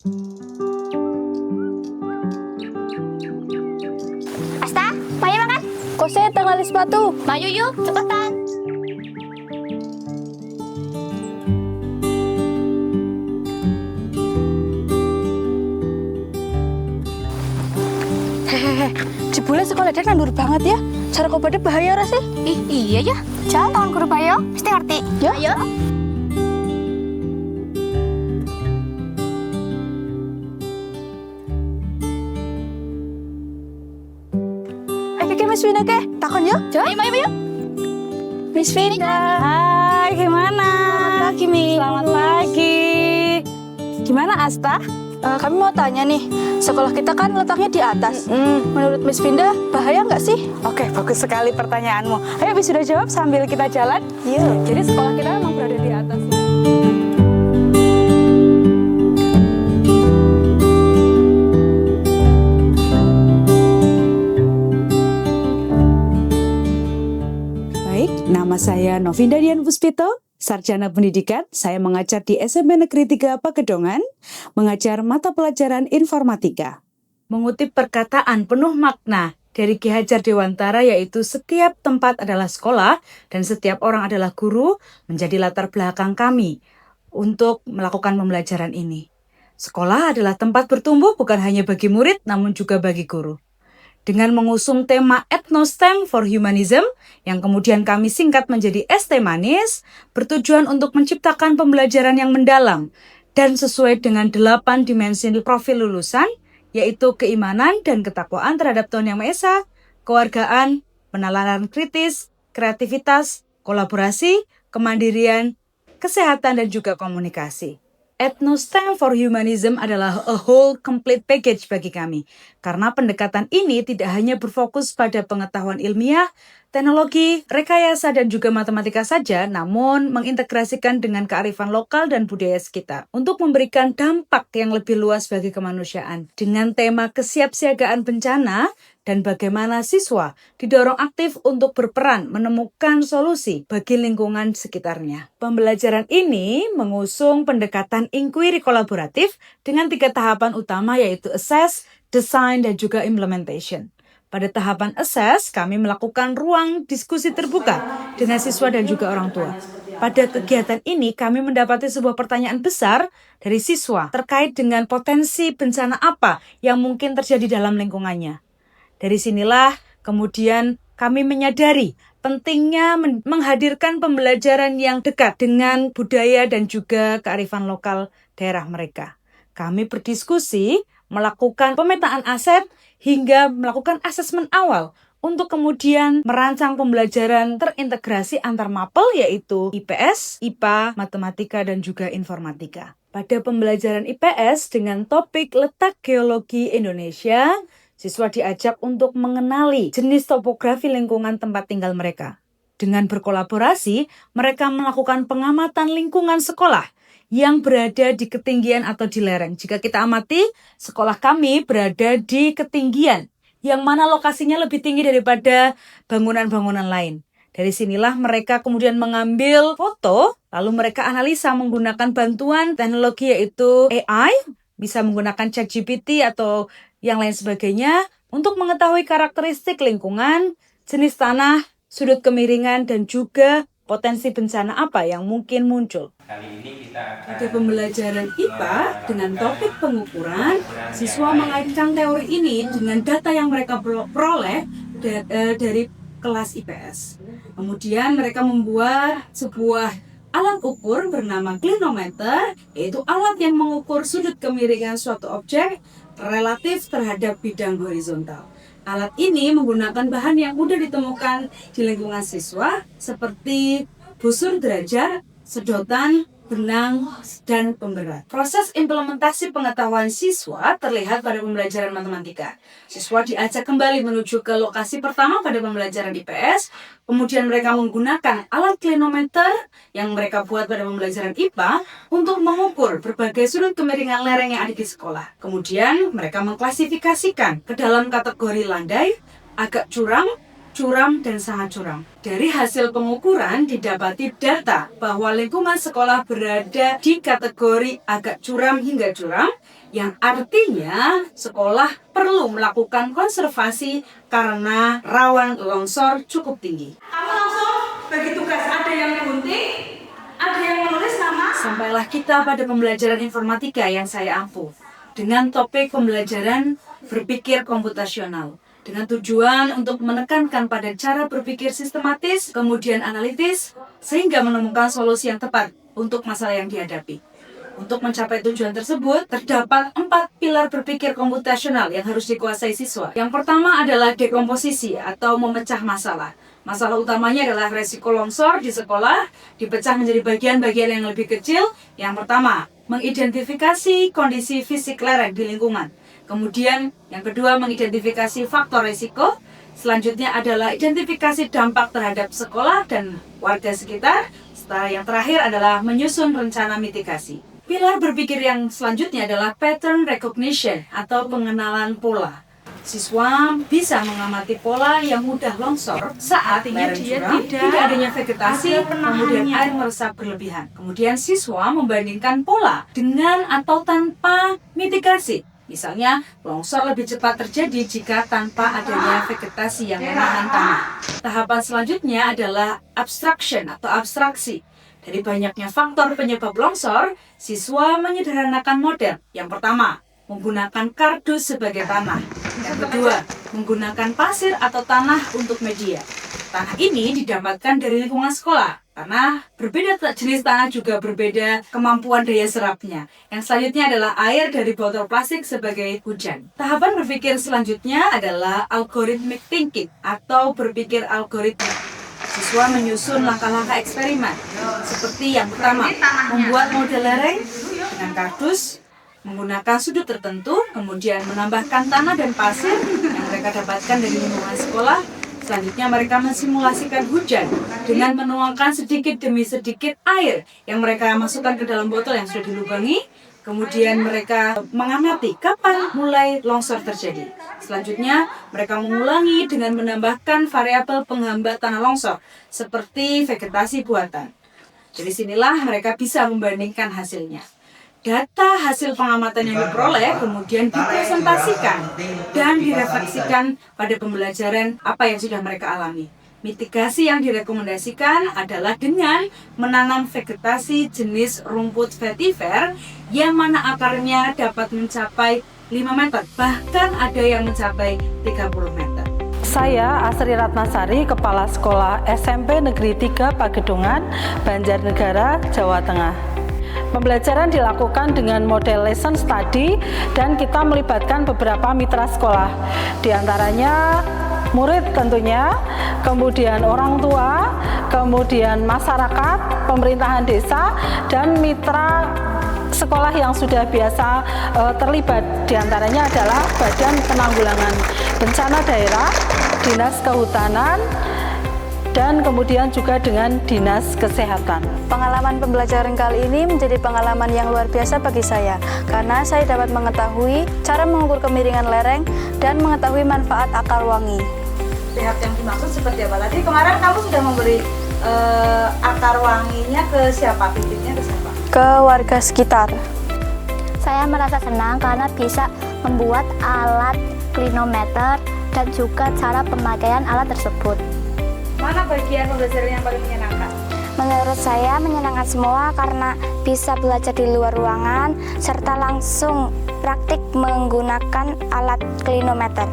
Asta, Maya makan? Kok saya tengah lali sepatu? Maju yuk, cepetan. Hehehe, jebule sekolah dia nandur banget ya. Cara kau pada bahaya ora sih? Ih, iya ya. Jangan tahun guru Bayo, mesti ngerti. Ya. Ayo. Keke Miss Winda ke? Takon ya? Ayo, Maya. Miss Winda. Hai, gimana? Selamat pagi, Mi. Selamat pagi. Gimana, Asta? Kami mau tanya nih, sekolah kita kan letaknya di atas. Menurut Miss Winda, bahaya nggak sih? Oke, bagus sekali pertanyaanmu. Ayo, sudah jawab sambil kita jalan. Iya. Jadi sekolah kita memang berada di atas. Baik, nama saya Novinda Dian Puspito, Sarjana Pendidikan. Saya mengajar di SMP Negeri 3 Pakedongan, mengajar mata pelajaran informatika. Mengutip perkataan penuh makna dari Ki Hajar Dewantara, yaitu setiap tempat adalah sekolah dan setiap orang adalah guru, menjadi latar belakang kami untuk melakukan pembelajaran ini. Sekolah adalah tempat bertumbuh bukan hanya bagi murid, namun juga bagi guru. Dengan mengusung tema Ethnostem for Humanism, yang kemudian kami singkat menjadi ST Manis, bertujuan untuk menciptakan pembelajaran yang mendalam dan sesuai dengan 8 dimensi profil lulusan, yaitu keimanan dan ketakwaan terhadap Tuhan Yang Maha Esa, kewargaan, penalaran kritis, kreativitas, kolaborasi, kemandirian, kesehatan, dan juga komunikasi. Ethnostem for Humanism adalah a whole complete package bagi kami, karena pendekatan ini tidak hanya berfokus pada pengetahuan ilmiah, teknologi, rekayasa, dan juga matematika saja, namun mengintegrasikan dengan kearifan lokal dan budaya sekitar untuk memberikan dampak yang lebih luas bagi kemanusiaan. Dengan tema kesiapsiagaan bencana dan bagaimana siswa didorong aktif untuk berperan menemukan solusi bagi lingkungan sekitarnya. Pembelajaran ini mengusung pendekatan inquiry kolaboratif dengan 3 tahapan utama, yaitu assess, design, dan juga implementation. Pada tahapan assess, kami melakukan ruang diskusi terbuka dengan siswa dan juga orang tua. Pada kegiatan ini, kami mendapati sebuah pertanyaan besar dari siswa terkait dengan potensi bencana apa yang mungkin terjadi dalam lingkungannya. Dari sinilah kemudian kami menyadari pentingnya menghadirkan pembelajaran yang dekat dengan budaya dan juga kearifan lokal daerah mereka. Kami berdiskusi, melakukan pemetaan aset, hingga melakukan asesmen awal untuk kemudian merancang pembelajaran terintegrasi antar mapel, yaitu IPS, IPA, Matematika, dan juga Informatika. Pada pembelajaran IPS dengan topik letak geologi Indonesia, siswa diajak untuk mengenali jenis topografi lingkungan tempat tinggal mereka. Dengan berkolaborasi, mereka melakukan pengamatan lingkungan sekolah yang berada di ketinggian atau di lereng. Jika kita amati, sekolah kami berada di ketinggian, yang mana lokasinya lebih tinggi daripada bangunan-bangunan lain. Dari sinilah mereka kemudian mengambil foto, lalu mereka analisa menggunakan bantuan teknologi yaitu AI, bisa menggunakan ChatGPT atau yang lain sebagainya untuk mengetahui karakteristik lingkungan, jenis tanah, sudut kemiringan, dan juga potensi bencana apa yang mungkin muncul. Pada pembelajaran IPA dengan topik pengukuran, siswa mengaitkan teori ini dengan data yang mereka peroleh dari kelas IPS. Kemudian mereka membuat sebuah alat ukur bernama clinometer, yaitu alat yang mengukur sudut kemiringan suatu objek relatif terhadap bidang horizontal. Alat ini menggunakan bahan yang mudah ditemukan di lingkungan siswa seperti busur derajat, sedotan, benang, dan pemberat. Proses implementasi pengetahuan siswa terlihat pada pembelajaran matematika. Siswa diajak kembali menuju ke lokasi pertama pada pembelajaran IPS, kemudian mereka menggunakan alat clinometer yang mereka buat pada pembelajaran IPA untuk mengukur berbagai sudut kemiringan lereng yang ada di sekolah. Kemudian mereka mengklasifikasikan ke dalam kategori landai, agak curam, curam dan sangat curam. Dari hasil pengukuran didapati data bahwa lingkungan sekolah berada di kategori agak curam hingga curam, yang artinya sekolah perlu melakukan konservasi karena rawan longsor cukup tinggi. Kamu langsung bagi tugas, ada yang gunting, ada yang menulis nama. Sampailah kita pada pembelajaran informatika yang saya ampuh dengan topik pembelajaran berpikir komputasional, dengan tujuan untuk menekankan pada cara berpikir sistematis, kemudian analitis, sehingga menemukan solusi yang tepat untuk masalah yang dihadapi. Untuk mencapai tujuan tersebut, terdapat 4 pilar berpikir komputasional yang harus dikuasai siswa. Yang pertama adalah dekomposisi atau memecah masalah. Masalah utamanya adalah resiko longsor di sekolah, dipecah menjadi bagian-bagian yang lebih kecil. Yang pertama, mengidentifikasi kondisi fisik lereng di lingkungan. Kemudian, yang kedua, mengidentifikasi faktor resiko. Selanjutnya adalah identifikasi dampak terhadap sekolah dan warga sekitar. Setelah yang terakhir adalah menyusun rencana mitigasi. Pilar berpikir yang selanjutnya adalah pattern recognition atau pengenalan pola. Siswa bisa mengamati pola yang mudah longsor saat lereng curam, tidak adanya vegetasi, kemudian air meresap berlebihan. Kemudian siswa membandingkan pola dengan atau tanpa mitigasi. Misalnya, longsor lebih cepat terjadi jika tanpa adanya vegetasi yang menahan tanah. Tahapan selanjutnya adalah abstraction atau abstraksi. Dari banyaknya faktor penyebab longsor, siswa menyederhanakan model. Yang pertama, menggunakan kardus sebagai tanah. Yang kedua, menggunakan pasir atau tanah untuk media. Tanah ini didapatkan dari lingkungan sekolah, karena berbeda jenis tanah juga berbeda kemampuan daya serapnya. Yang selanjutnya adalah air dari botol plastik sebagai hujan. Tahapan berpikir selanjutnya adalah algorithmic thinking atau berpikir algoritma. Siswa menyusun langkah-langkah eksperimen, seperti yang pertama, membuat model lereng dengan kardus, menggunakan sudut tertentu, kemudian menambahkan tanah dan pasir yang mereka dapatkan dari lingkungan sekolah. Selanjutnya mereka mensimulasikan hujan dengan menuangkan sedikit demi sedikit air yang mereka masukkan ke dalam botol yang sudah dilubangi. Kemudian mereka mengamati kapan mulai longsor terjadi. Selanjutnya mereka mengulangi dengan menambahkan variabel penghambat tanah longsor seperti vegetasi buatan. Dari sinilah mereka bisa membandingkan hasilnya. Data hasil pengamatan yang diperoleh kemudian dipresentasikan dan direfleksikan pada pembelajaran apa yang sudah mereka alami. Mitigasi yang direkomendasikan adalah dengan menanam vegetasi jenis rumput vetiver yang mana akarnya dapat mencapai 5 meter, bahkan ada yang mencapai 30 meter. Saya Asri Ratnasari, Kepala Sekolah SMP Negeri 3 Pagedongan, Banjarnegara, Jawa Tengah. Pembelajaran dilakukan dengan model lesson study dan kita melibatkan beberapa mitra sekolah. Di antaranya murid tentunya, kemudian orang tua, kemudian masyarakat, pemerintahan desa, dan mitra sekolah yang sudah biasa terlibat. Di antaranya adalah Badan Penanggulangan Bencana Daerah, Dinas Kehutanan, dan kemudian juga dengan Dinas Kesehatan. Pengalaman pembelajaran kali ini menjadi pengalaman yang luar biasa bagi saya, karena saya dapat mengetahui cara mengukur kemiringan lereng dan mengetahui manfaat akar wangi. Pihak yang dimaksud seperti apa? Tadi kemarin kamu sudah memberi akar wanginya ke siapa? Bibitnya ke siapa? Ke warga sekitar. Saya merasa senang karena bisa membuat alat klinometer dan juga cara pemakaian alat tersebut. Mana bagian pembelajaran yang paling menyenangkan? Menurut saya menyenangkan semua karena bisa belajar di luar ruangan serta langsung praktik menggunakan alat klinometer.